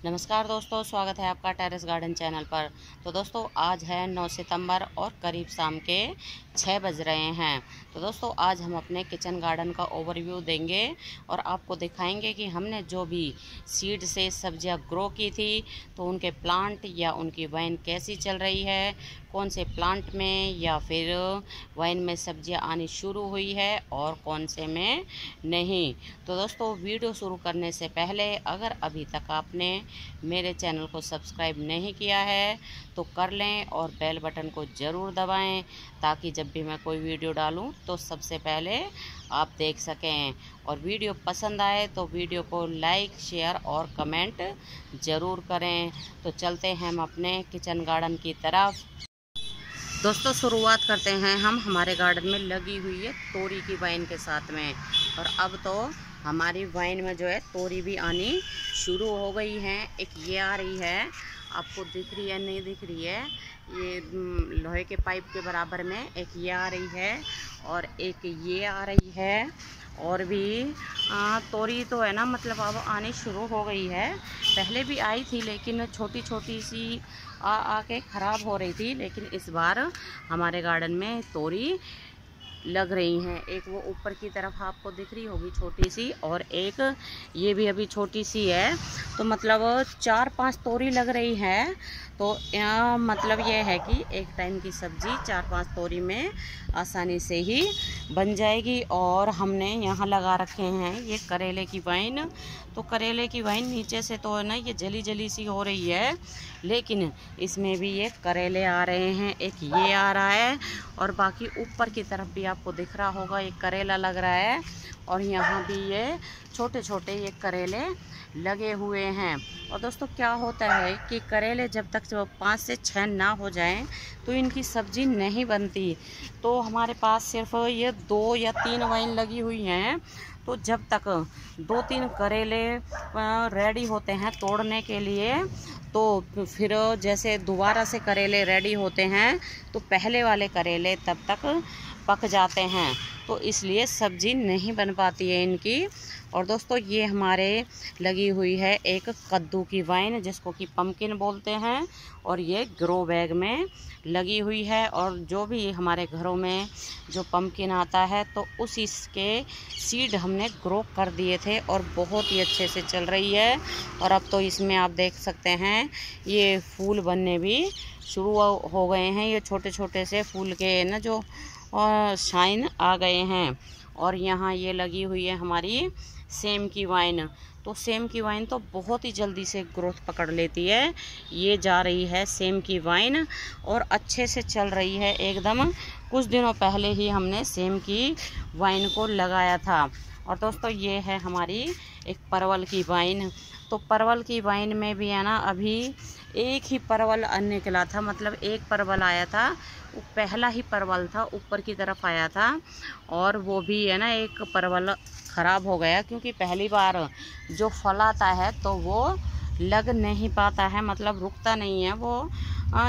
नमस्कार दोस्तों, स्वागत है आपका टेरेस गार्डन चैनल पर। तो दोस्तों आज है 9 सितंबर और करीब शाम के 6 बज रहे हैं। तो दोस्तों आज हम अपने किचन गार्डन का ओवरव्यू देंगे और आपको दिखाएंगे कि हमने जो भी सीड से सब्जियां ग्रो की थी तो उनके प्लांट या उनकी वाइन कैसी चल रही है, कौन से प्लांट में या फिर वाइन में सब्जियां आनी शुरू हुई है और कौन से में नहीं। तो दोस्तों वीडियो शुरू करने से पहले अगर अभी तक आपने मेरे चैनल को सब्सक्राइब नहीं किया है तो कर लें और बेल बटन को ज़रूर दबाएं ताकि जब भी मैं कोई वीडियो डालूं तो सबसे पहले आप देख सकें। और वीडियो पसंद आए तो वीडियो को लाइक, शेयर और कमेंट ज़रूर करें। तो चलते हैं हम अपने किचन गार्डन की तरफ। दोस्तों शुरुआत करते हैं हम हमारे गार्डन में लगी हुई है तोरी की वाइन के साथ में। और अब तो हमारी वाइन में जो है तोरी भी आनी शुरू हो गई है। एक ये आ रही है, आपको दिख रही है नहीं दिख रही है, ये लोहे के पाइप के बराबर में एक ये आ रही है और एक ये आ रही है। और भी तोरी तो है ना, मतलब अब आनी शुरू हो गई है। पहले भी आई थी लेकिन छोटी छोटी सी आके ख़राब हो रही थी, लेकिन इस बार हमारे गार्डन में तोरी लग रही हैं। एक वो ऊपर की तरफ आपको दिख रही होगी छोटी सी, और एक ये भी अभी छोटी सी है। तो मतलब 4-5 तोरी लग रही है। तो मतलब ये है कि एक टाइम की सब्ज़ी 4-5 तोरी में आसानी से ही बन जाएगी। और हमने यहाँ लगा रखे हैं ये करेले की वाइन। तो करेले की वाइन नीचे से तो है ना ये जली जली सी हो रही है, लेकिन इसमें भी ये करेले आ रहे हैं। एक ये आ रहा है और बाकी ऊपर की तरफ भी आपको दिख रहा होगा एक करेला लग रहा है। और यहाँ भी ये छोटे छोटे ये करेले लगे हुए हैं। और दोस्तों क्या होता है कि करेले जब तक 5 से 6 ना हो जाएं तो इनकी सब्ज़ी नहीं बनती। तो हमारे पास सिर्फ ये 2 या 3 वाइन लगी हुई हैं। तो जब तक 2-3 करेले रेडी होते हैं तोड़ने के लिए, तो फिर जैसे दोबारा से करेले रेडी होते हैं तो पहले वाले करेले तब तक पक जाते हैं, तो इसलिए सब्ज़ी नहीं बन पाती है इनकी। और दोस्तों ये हमारे लगी हुई है एक कद्दू की वाइन जिसको कि पम्पकिन बोलते हैं, और ये ग्रो बैग में लगी हुई है। और जो भी हमारे घरों में जो पम्पकिन आता है तो उसी के सीड हमने ग्रो कर दिए थे और बहुत ही अच्छे से चल रही है। और अब तो इसमें आप देख सकते हैं ये फूल बनने भी शुरू हो गए हैं। ये छोटे छोटे से फूल के ना जो शाइन आ गए हैं। और यहाँ ये लगी हुई है हमारी सेम की वाइन। तो सेम की वाइन तो बहुत ही जल्दी से ग्रोथ पकड़ लेती है। ये जा रही है सेम की वाइन और अच्छे से चल रही है एकदम। कुछ दिनों पहले ही हमने सेम की वाइन को लगाया था। और दोस्तों ये है हमारी एक परवल की वाइन। तो परवल की वाइन में भी है ना अभी एक ही परवल निकला था, मतलब एक परवल आया था, वो पहला ही परवल था, ऊपर की तरफ आया था। और वो भी है ना एक परवल ख़राब हो गया क्योंकि पहली बार जो फल आता है तो वो लग नहीं पाता है, मतलब रुकता नहीं है, वो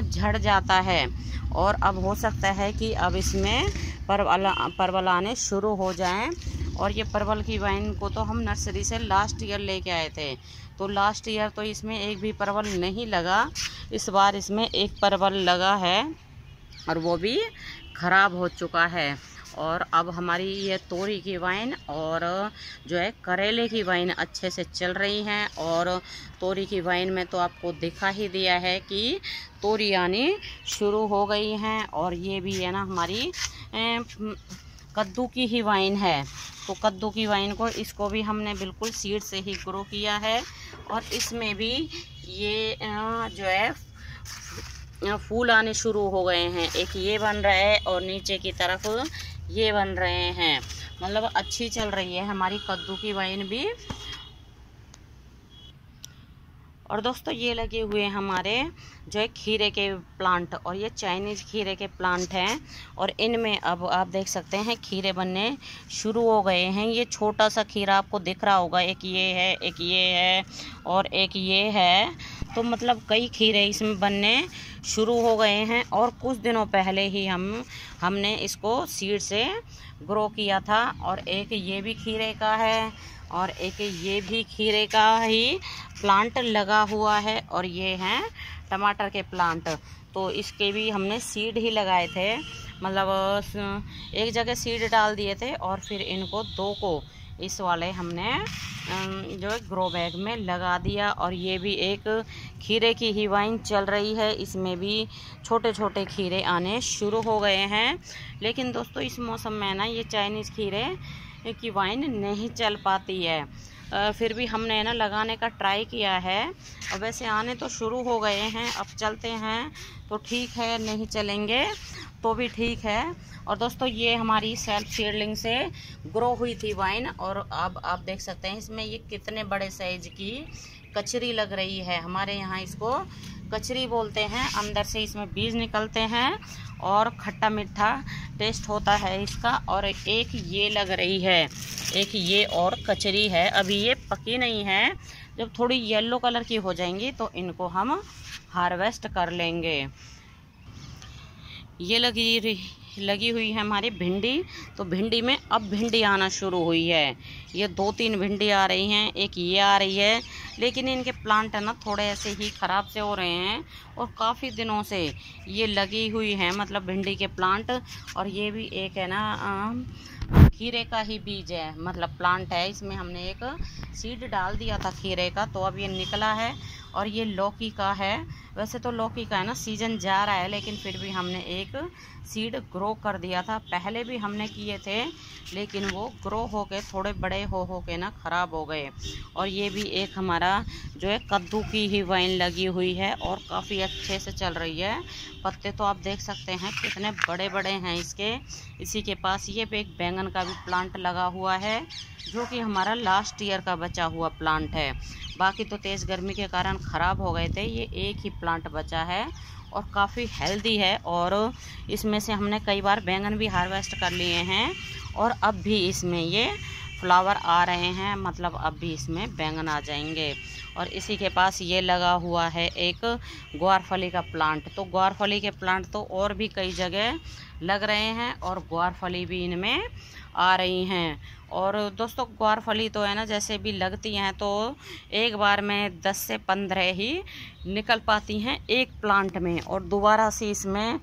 झड़ जाता है। और अब हो सकता है कि अब इसमें परवल आने शुरू हो जाएं। और ये परवल की वाइन को तो हम नर्सरी से लास्ट ईयर लेके आए थे, तो लास्ट ईयर तो इसमें एक भी परवल नहीं लगा। इस बार इसमें एक परवल लगा है और वो भी ख़राब हो चुका है। और अब हमारी ये तोरी की वाइन और जो है करेले की वाइन अच्छे से चल रही हैं। और तोरी की वाइन में तो आपको दिखा ही दिया है कि तोरी आनी शुरू हो गई हैं। और ये भी है ना हमारी कद्दू की ही वाइन है। तो कद्दू की वाइन को इसको भी हमने बिल्कुल सीड से ही ग्रो किया है। और इसमें भी ये जो है फूल आने शुरू हो गए हैं। एक ये बन रहा है और नीचे की तरफ ये बन रहे हैं, मतलब अच्छी चल रही है हमारी कद्दू की वाइन भी। और दोस्तों ये लगे हुए हमारे जो है खीरे के प्लांट, और ये चाइनीज़ खीरे के प्लांट हैं। और इनमें अब आप देख सकते हैं खीरे बनने शुरू हो गए हैं। ये छोटा सा खीरा आपको दिख रहा होगा, एक ये है, एक ये है और एक ये है। तो मतलब कई खीरे इसमें बनने शुरू हो गए हैं। और कुछ दिनों पहले ही हमने इसको सीड से ग्रो किया था। और एक ये भी खीरे का है और एक ये भी खीरे का ही प्लांट लगा हुआ है, और ये हैं टमाटर के प्लांट। तो इसके भी हमने सीड ही लगाए थे, मतलब एक जगह सीड डाल दिए थे और फिर इनको 2 को इस वाले हमने जो है ग्रो बैग में लगा दिया। और ये भी एक खीरे की ही वाइन चल रही है, इसमें भी छोटे छोटे खीरे आने शुरू हो गए हैं। लेकिन दोस्तों इस मौसम में ना ये चाइनीज़ खीरे की वाइन नहीं चल पाती है, फिर भी हमने ना लगाने का ट्राई किया है। और वैसे आने तो शुरू हो गए हैं, अब चलते हैं तो ठीक है, नहीं चलेंगे तो भी ठीक है। और दोस्तों ये हमारी सेल्फ सीडलिंग से ग्रो हुई थी वाइन, और अब आप देख सकते हैं इसमें ये कितने बड़े साइज की कचरी लग रही है। हमारे यहाँ इसको कचरी बोलते हैं। अंदर से इसमें बीज निकलते हैं और खट्टा मीठा टेस्ट होता है इसका। और एक ये लग रही है, एक ये और कचरी है, अभी ये पकी नहीं है। जब थोड़ी येलो कलर की हो जाएंगी तो इनको हम हार्वेस्ट कर लेंगे। ये लगी हुई है हमारी भिंडी। तो भिंडी में अब भिंडी आना शुरू हुई है, ये 2-3 भिंडी आ रही हैं, एक ये आ रही है। लेकिन इनके प्लांट है ना थोड़े ऐसे ही ख़राब से हो रहे हैं, और काफ़ी दिनों से ये लगी हुई हैं, मतलब भिंडी के प्लांट। और ये भी एक है ना खीरे का ही बीज है, मतलब प्लांट है, इसमें हमने एक सीड डाल दिया था खीरे का, तो अब ये निकला है। और ये लौकी का है, वैसे तो लौकी का है ना सीजन जा रहा है, लेकिन फिर भी हमने एक सीड ग्रो कर दिया था। पहले भी हमने किए थे, लेकिन वो ग्रो हो के थोड़े बड़े हो के ना ख़राब हो गए। और ये भी एक हमारा जो है कद्दू की ही वाइन लगी हुई है, और काफ़ी अच्छे से चल रही है। पत्ते तो आप देख सकते हैं कितने बड़े बड़े हैं इसके। इसी के पास ये भी एक बैंगन का भी प्लांट लगा हुआ है, जो कि हमारा लास्ट ईयर का बचा हुआ प्लांट है। बाकी तो तेज़ गर्मी के कारण ख़राब हो गए थे, ये एक ही प्लांट बचा है और काफ़ी हेल्दी है। और इसमें से हमने कई बार बैंगन भी हार्वेस्ट कर लिए हैं, और अब भी इसमें ये फ्लावर आ रहे हैं, मतलब अब भी इसमें बैंगन आ जाएंगे। और इसी के पास ये लगा हुआ है एक ग्वारफली का प्लांट। तो ग्वारफली के प्लांट तो और भी कई जगह लग रहे हैं, और ग्वारफली भी इनमें आ रही हैं। और दोस्तों ग्वारफली तो है ना जैसे भी लगती हैं तो एक बार में 10 से 15 ही निकल पाती हैं एक प्लांट में, और दोबारा से इसमें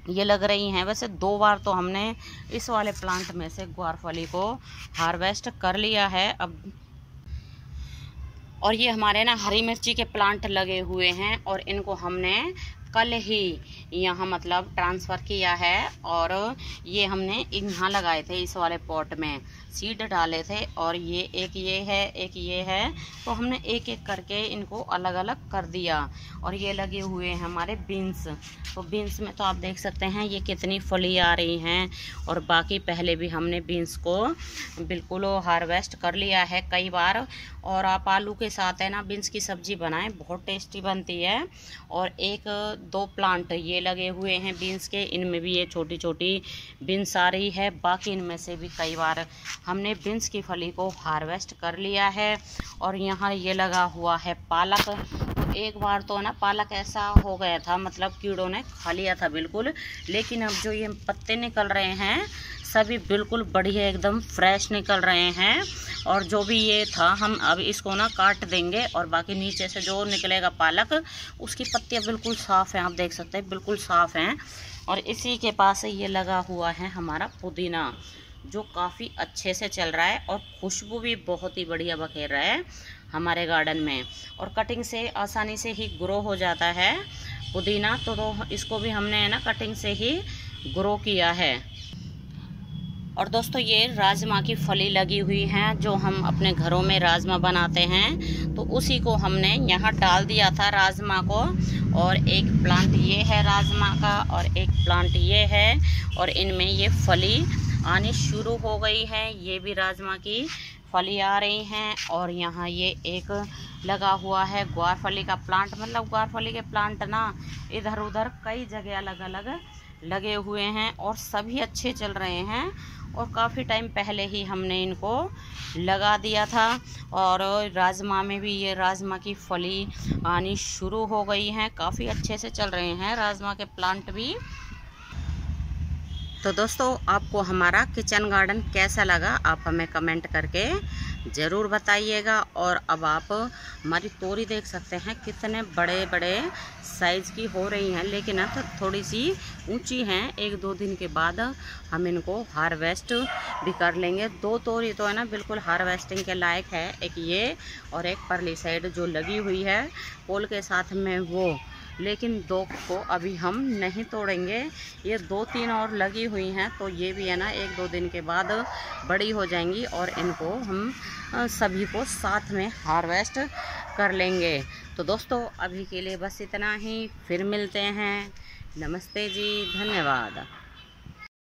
ये लग रही हैं। वैसे 2 बार तो हमने इस वाले प्लांट में से ग्वारफली को हार्वेस्ट कर लिया है अब। और ये हमारे ना हरी मिर्ची के प्लांट लगे हुए हैं, और इनको हमने कल ही यहाँ मतलब ट्रांसफ़र किया है। और ये हमने यहाँ लगाए थे इस वाले पॉट में, सीड डाले थे। और ये एक ये है, एक ये है, तो हमने एक एक करके इनको अलग अलग कर दिया। और ये लगे हुए हैं हमारे बीन्स। तो बीन्स में तो आप देख सकते हैं ये कितनी फली आ रही हैं। और बाकी पहले भी हमने बीन्स को बिल्कुल हार्वेस्ट कर लिया है कई बार। और आप आलू के साथ है ना बीन्स की सब्ज़ी बनाएं, बहुत टेस्टी बनती है। और 1-2 प्लांट ये लगे हुए हैं बीन्स के, इनमें भी ये छोटी छोटी बीन्स आ रही है। बाकी इनमें से भी कई बार हमने बीन्स की फली को हार्वेस्ट कर लिया है। और यहाँ ये लगा हुआ है पालक। तो एक बार तो ना पालक ऐसा हो गया था, मतलब कीड़ों ने खा लिया था बिल्कुल। लेकिन अब जो ये पत्ते निकल रहे हैं सभी बिल्कुल बढ़िया एकदम फ्रेश निकल रहे हैं। और जो भी ये था हम अब इसको ना काट देंगे, और बाकी नीचे से जो निकलेगा पालक उसकी पत्तियां बिल्कुल साफ़ हैं, आप देख सकते हैं बिल्कुल साफ़ हैं। और इसी के पास ये लगा हुआ है हमारा पुदीना, जो काफ़ी अच्छे से चल रहा है, और खुशबू भी बहुत ही बढ़िया बखेर रहा है हमारे गार्डन में। और कटिंग से आसानी से ही ग्रो हो जाता है पुदीना। तो इसको भी हमने ना कटिंग से ही ग्रो किया है। और दोस्तों ये राजमा की फली लगी हुई हैं, जो हम अपने घरों में राजमा बनाते हैं, तो उसी को हमने यहाँ डाल दिया था राजमा को। और एक प्लांट ये है राजमा का, और एक प्लांट ये है, और इनमें ये फली आनी शुरू हो गई है। ये भी राजमा की फली आ रही हैं। और यहाँ ये एक लगा हुआ है ग्वारफली का प्लांट, मतलब ग्वारफली के प्लांट ना इधर उधर कई जगह अलग अलग लगे हुए हैं, और सभी अच्छे चल रहे हैं। और काफ़ी टाइम पहले ही हमने इनको लगा दिया था। और राजमा में भी ये राजमा की फली आनी शुरू हो गई हैं, काफ़ी अच्छे से चल रहे हैं राजमा के प्लांट भी। तो दोस्तों आपको हमारा किचन गार्डन कैसा लगा आप हमें कमेंट करके ज़रूर बताइएगा। और अब आप हमारी तोरी देख सकते हैं कितने बड़े बड़े साइज़ की हो रही हैं, लेकिन अब थोड़ी सी ऊंची हैं। 1-2 दिन के बाद हम इनको हार्वेस्ट भी कर लेंगे। 2 तोरी तो है ना बिल्कुल हार्वेस्टिंग के लायक है, एक ये और एक परली साइड जो लगी हुई है पोल के साथ में वो, लेकिन 2 को अभी हम नहीं तोड़ेंगे। ये 2-3 और लगी हुई हैं, तो ये भी है ना 1-2 दिन के बाद बड़ी हो जाएंगी और इनको हम सभी को साथ में हार्वेस्ट कर लेंगे। तो दोस्तों अभी के लिए बस इतना ही, फिर मिलते हैं। नमस्ते जी, धन्यवाद।